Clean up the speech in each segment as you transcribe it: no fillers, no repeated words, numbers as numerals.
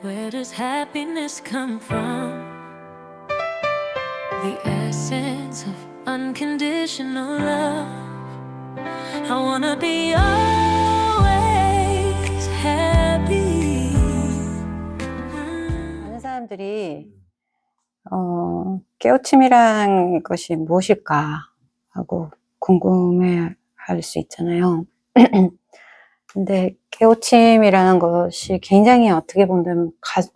Where does happiness come from? The essence of unconditional love. I wanna be always happy. 많은 사람들이 깨우침이란 것이 무엇일까 하고 궁금해 할 수 있잖아요. 근데 깨우침이라는 것이 굉장히 어떻게 보면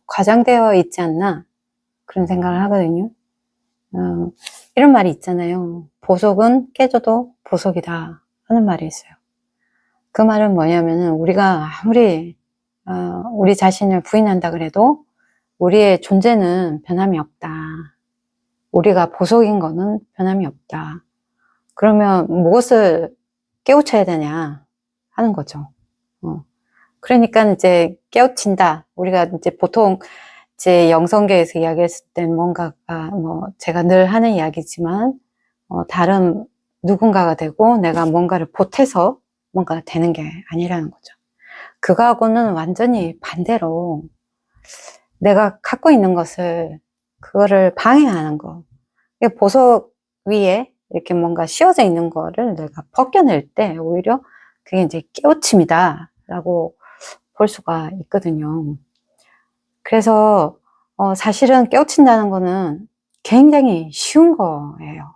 과장되어 있지 않나 그런 생각을 하거든요. 이런 말이 있잖아요. 보석은 깨져도 보석이다 하는 말이 있어요. 그 말은 뭐냐면은 우리가 아무리 우리 자신을 부인한다 그래도 우리의 존재는 변함이 없다. 우리가 보석인 거는 변함이 없다. 그러면 무엇을 깨우쳐야 되냐 하는 거죠. 그러니까 이제 깨우친다. 우리가 이제 보통 이제 영성계에서 이야기했을 땐 뭔가가 제가 늘 하는 이야기지만 다른 누군가가 되고 내가 뭔가를 보태서 뭔가가 되는 게 아니라는 거죠. 그거하고는 완전히 반대로 내가 갖고 있는 것을 그거를 방해하는 거. 보석 위에 이렇게 뭔가 씌워져 있는 거를 내가 벗겨낼 때 오히려 그게 이제 깨우침이다 라고 볼 수가 있거든요. 그래서 사실은 깨우친다는 거는 굉장히 쉬운 거예요.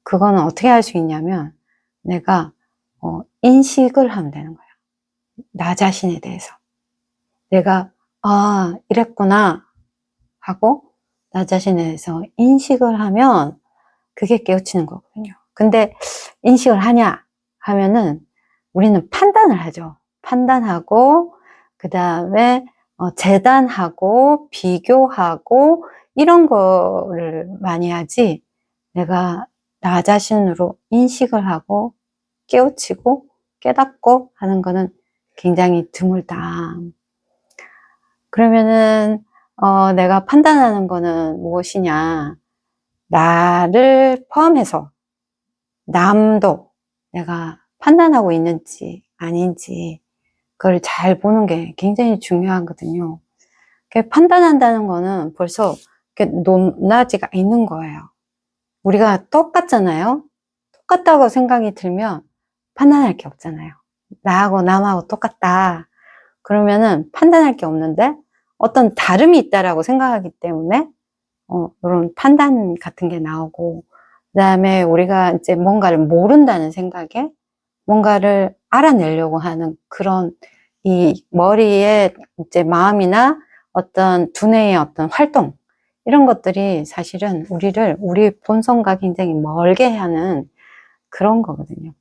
그거는 어떻게 할 수 있냐면 내가 인식을 하면 되는 거예요. 나 자신에 대해서. 내가 이랬구나 하고 나 자신에 대해서 인식을 하면 그게 깨우치는 거거든요. 근데 인식을 하냐 하면은 우리는 판단을 하죠. 판단하고 그 다음에 재단하고 비교하고 이런 거를 많이 하지 내가 나 자신으로 인식을 하고 깨우치고 깨닫고 하는 거는 굉장히 드물다. 그러면은 내가 판단하는 거는 무엇이냐? 나를 포함해서 남도 내가 판단하고 있는지 아닌지 그걸 잘 보는 게 굉장히 중요하거든요. 판단한다는 거는 벌써 높낮이가 있는 거예요. 우리가 똑같잖아요. 똑같다고 생각이 들면 판단할 게 없잖아요. 나하고 남하고 똑같다. 그러면은 판단할 게 없는데 어떤 다름이 있다라고 생각하기 때문에 이런 판단 같은 게 나오고 그 다음에 우리가 이제 뭔가를 모른다는 생각에 뭔가를 알아내려고 하는 그런 이 머리의 이제 마음이나 어떤 두뇌의 어떤 활동 이런 것들이 사실은 우리 본성과 굉장히 멀게 하는 그런 거거든요.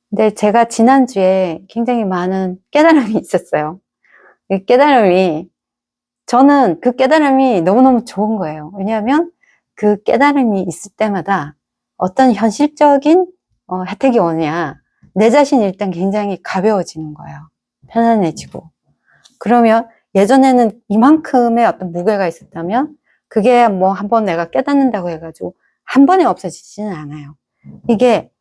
근데 제가 지난주에 굉장히 많은 깨달음이 있었어요. 저는 그 깨달음이 너무너무 좋은 거예요. 왜냐하면 그 깨달음이 있을 때마다 어떤 현실적인 혜택이 오냐, 내 자신이 일단 굉장히 가벼워지는 거예요. 편안해지고. 그러면 예전에는 이만큼의 어떤 무게가 있었다면 그게 뭐 한번 내가 깨닫는다고 해가지고 한 번에 없어지지는 않아요. 이게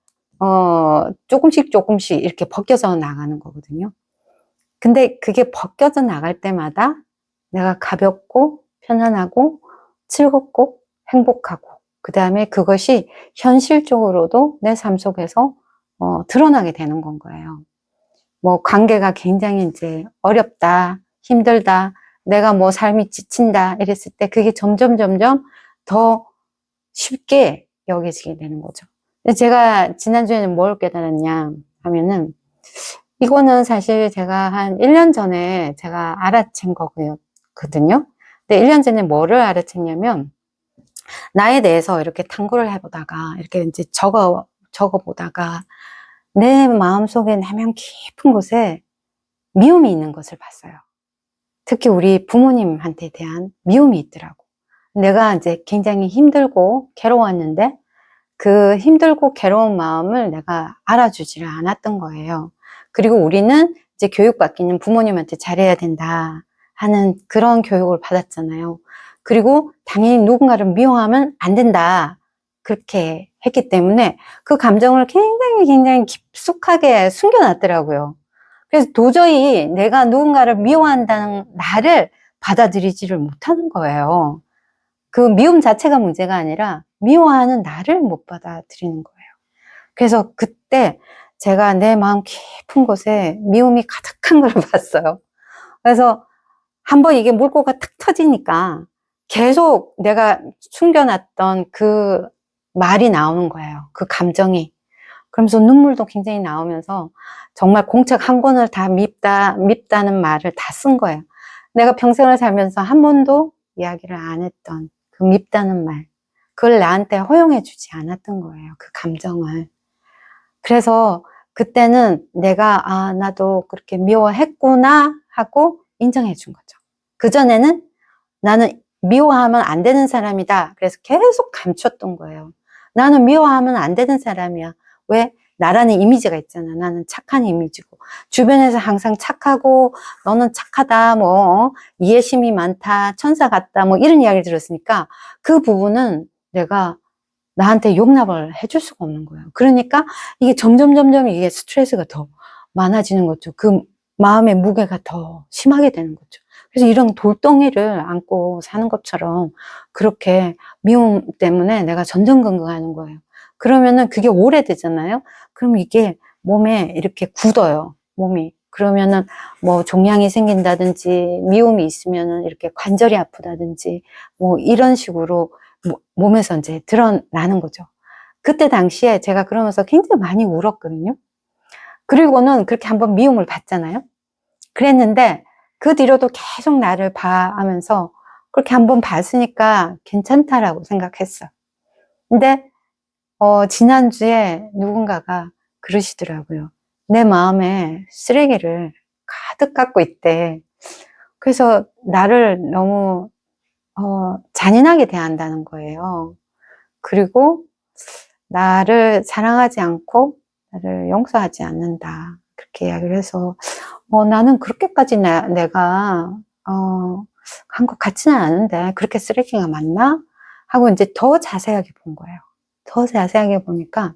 조금씩 이렇게 벗겨져 나가는 거거든요. 근데 그게 벗겨져 나갈 때마다 내가 가볍고 편안하고 즐겁고 행복하고 그 다음에 그것이 현실적으로도 내 삶 속에서 드러나게 되는 건 거예요. 뭐 관계가 굉장히 이제 어렵다, 힘들다, 내가 뭐 삶이 지친다 이랬을 때 그게 점점 더 쉽게 여겨지게 되는 거죠. 근데 제가 지난주에는 뭘 깨달았냐 하면은 이거는 사실 제가 한 1년 전에 제가 알아챈 거거든요. 근데 1년 전에 뭐를 알아챘냐면 나에 대해서 이렇게 탐구를 해보다가 이렇게 이제 적어보다가 내 마음속에 내면 깊은 곳에 미움이 있는 것을 봤어요. 특히 우리 부모님한테 대한 미움이 있더라고. 내가 이제 굉장히 힘들고 괴로웠는데 그 힘들고 괴로운 마음을 내가 알아주지를 않았던 거예요. 그리고 우리는 이제 교육받기는 부모님한테 잘해야 된다 하는 그런 교육을 받았잖아요. 그리고 당연히 누군가를 미워하면 안 된다. 그렇게 했기 때문에 그 감정을 굉장히 깊숙하게 숨겨놨더라고요. 그래서 도저히 내가 누군가를 미워한다는 나를 받아들이지를 못하는 거예요. 그 미움 자체가 문제가 아니라 미워하는 나를 못 받아들이는 거예요. 그래서 그때 제가 내 마음 깊은 곳에 미움이 가득한 걸 봤어요. 그래서 한번 이게 물꼬가 탁 터지니까 계속 내가 숨겨놨던 그 말이 나오는 거예요. 그 감정이. 그러면서 눈물도 굉장히 나오면서 정말 공책 한 권을 다 밉다는 말을 다 쓴 거예요. 내가 평생을 살면서 한 번도 이야기를 안 했던 그 밉다는 말. 그걸 나한테 허용해 주지 않았던 거예요. 그 감정을. 그래서 그때는 내가, 아, 나도 그렇게 미워했구나 하고 인정해 준 거죠. 그전에는 나는 미워하면 안 되는 사람이다. 그래서 계속 감췄던 거예요. 나는 미워하면 안 되는 사람이야. 왜? 나라는 이미지가 있잖아. 나는 착한 이미지고. 주변에서 항상 착하고, 너는 착하다, 뭐, 이해심이 많다, 천사 같다, 뭐, 이런 이야기를 들었으니까, 그 부분은 내가 나한테 용납을 해줄 수가 없는 거예요. 그러니까 이게 점점 이게 스트레스가 더 많아지는 거죠. 그 마음의 무게가 더 심하게 되는 거죠. 그래서 이런 돌덩이를 안고 사는 것처럼 그렇게 미움 때문에 내가 전전긍긍하는 거예요. 그러면은 그게 오래되잖아요. 그럼 이게 몸에 이렇게 굳어요. 몸이. 그러면은 뭐 종양이 생긴다든지 미움이 있으면은 이렇게 관절이 아프다든지 뭐 이런 식으로 몸에서 이제 드러나는 거죠. 그때 당시에 제가 그러면서 굉장히 많이 울었거든요. 그리고는 그렇게 한번 미움을 받잖아요. 그랬는데 그 뒤로도 계속 나를 봐하면서 그렇게 한번 봤으니까 괜찮다라고 생각했어. 근데 지난주에 누군가가 그러시더라고요. 내 마음에 쓰레기를 가득 갖고 있대. 그래서 나를 너무 잔인하게 대한다는 거예요. 그리고 나를 사랑하지 않고 나를 용서하지 않는다. 그렇게 이야기를 해서 나는 그렇게까지 내가 한 것 같지는 않은데 그렇게 쓰레기가 많나? 하고 이제 더 자세하게 본 거예요. 더 자세하게 보니까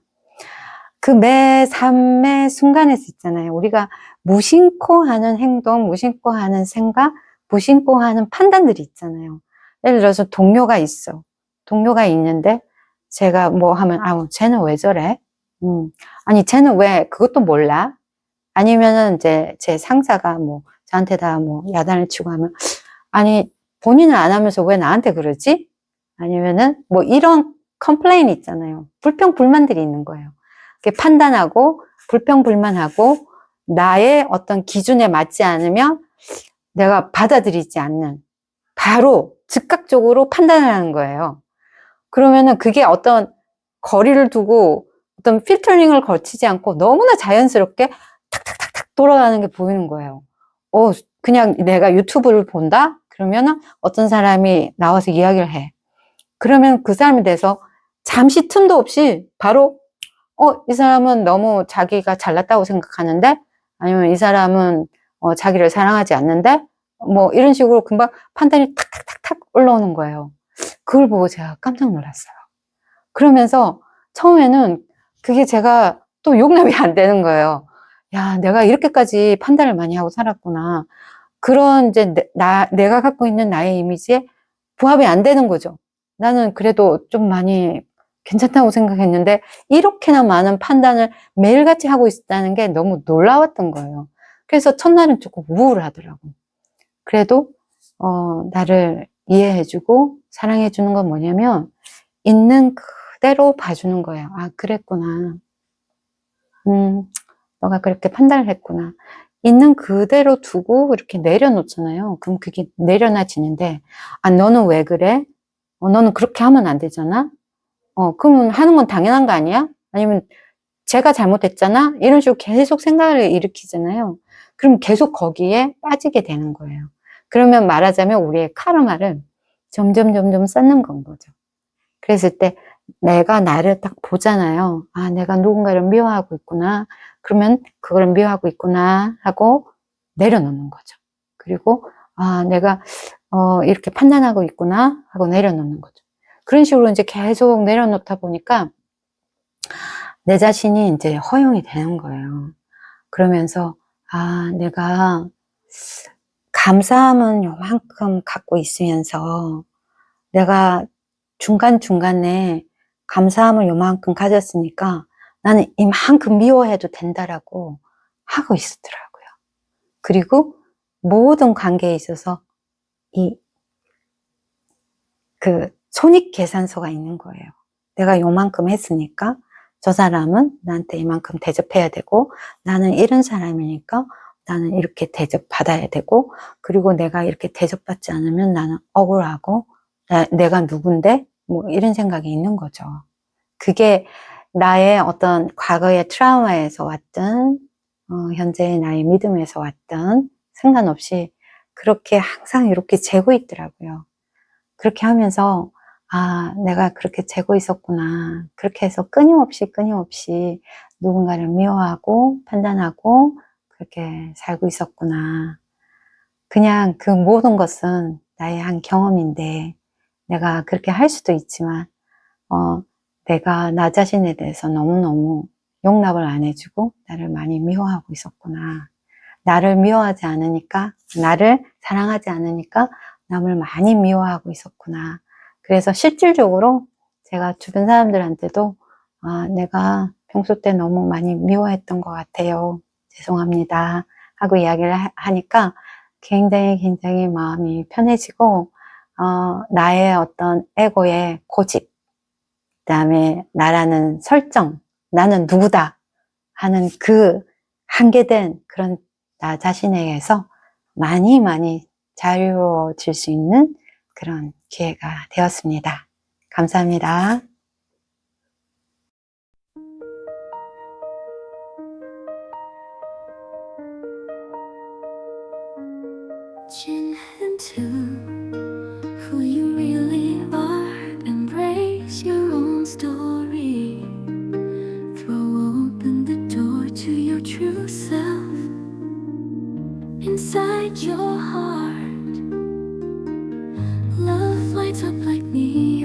그 매 삶의 순간에서 있잖아요. 우리가 무심코 하는 행동, 무심코 하는 생각, 무심코 하는 판단들이 있잖아요. 예를 들어서 동료가 있어. 동료가 있는데 제가 뭐 하면 쟤는 왜 저래? 아니 쟤는 왜 그것도 몰라? 아니면은 이제 제 상사가 뭐 저한테다 뭐 야단을 치고 하면 아니 본인은 안 하면서 왜 나한테 그러지? 아니면은 뭐 이런 컴플레인 있잖아요. 불평불만들이 있는 거예요. 판단하고 불평불만하고 나의 어떤 기준에 맞지 않으면 내가 받아들이지 않는 바로 즉각적으로 판단을 하는 거예요. 그러면은 그게 어떤 거리를 두고 어떤 필터링을 거치지 않고 너무나 자연스럽게 탁탁탁탁 돌아가는 게 보이는 거예요. 그냥 내가 유튜브를 본다? 그러면은 어떤 사람이 나와서 이야기를 해. 그러면 그 사람에 대해서 잠시 틈도 없이 바로 이 사람은 너무 자기가 잘났다고 생각하는데 아니면 이 사람은 자기를 사랑하지 않는데 뭐 이런 식으로 금방 판단이 탁탁탁탁 올라오는 거예요. 그걸 보고 제가 깜짝 놀랐어요. 그러면서 처음에는 그게 제가 또 용납이 안 되는 거예요. 야, 내가 이렇게까지 판단을 많이 하고 살았구나. 그런 이제 내가 갖고 있는 나의 이미지에 부합이 안 되는 거죠. 나는 그래도 좀 많이 괜찮다고 생각했는데 이렇게나 많은 판단을 매일같이 하고 있다는 게 너무 놀라웠던 거예요. 그래서 첫날은 조금 우울하더라고. 그래도 나를 이해해주고 사랑해주는 건 뭐냐면 있는 그대로 봐주는 거예요. 아, 그랬구나. 너가 그렇게 판단을 했구나. 있는 그대로 두고 이렇게 내려놓잖아요. 그럼 그게 내려놔지는데, 너는 왜 그래? 너는 그렇게 하면 안 되잖아? 그러면 하는 건 당연한 거 아니야? 아니면 제가 잘못했잖아? 이런 식으로 계속 생각을 일으키잖아요. 그럼 계속 거기에 빠지게 되는 거예요. 그러면 말하자면 우리의 카르마를 점점 쌓는 건 거죠. 그랬을 때 내가 나를 딱 보잖아요. 아, 내가 누군가를 미워하고 있구나. 그러면 그걸 미워하고 있구나 하고 내려놓는 거죠. 그리고 아, 내가 이렇게 판단하고 있구나 하고 내려놓는 거죠. 그런 식으로 이제 계속 내려놓다 보니까 내 자신이 이제 허용이 되는 거예요. 그러면서 아, 내가 감사함은 요만큼 갖고 있으면서 내가 중간중간에 감사함을 요만큼 가졌으니까 나는 이만큼 미워해도 된다라고 하고 있었더라고요. 그리고 모든 관계에 있어서 손익계산서가 있는 거예요. 내가 요만큼 했으니까 저 사람은 나한테 이만큼 대접해야 되고, 나는 이런 사람이니까 나는 이렇게 대접받아야 되고, 그리고 내가 이렇게 대접받지 않으면 나는 억울하고, 내가 누군데? 뭐 이런 생각이 있는 거죠. 그게 나의 어떤 과거의 트라우마에서 왔든, 현재의 나의 믿음에서 왔든 상관없이 그렇게 항상 이렇게 재고 있더라고요. 그렇게 하면서 내가 그렇게 재고 있었구나. 그렇게 해서 끊임없이 누군가를 미워하고 판단하고 그렇게 살고 있었구나. 그냥 그 모든 것은 나의 한 경험인데, 내가 그렇게 할 수도 있지만 내가 나 자신에 대해서 너무너무 용납을 안 해주고 나를 많이 미워하고 있었구나. 나를 미워하지 않으니까, 나를 사랑하지 않으니까 남을 많이 미워하고 있었구나. 그래서 실질적으로 제가 주변 사람들한테도 내가 평소 때 너무 많이 미워했던 것 같아요. 죄송합니다. 하고 이야기를 하니까 굉장히 마음이 편해지고, 나의 어떤 에고의 고집, 그다음에 나라는 설정, 나는 누구다 하는 그 한계된 그런 나 자신에게서 많이 자유로워질 수 있는 그런 기회가 되었습니다. 감사합니다. Into who you really are, embrace your own story, throw open the door to your true self. Inside your heart, love lights up like neon.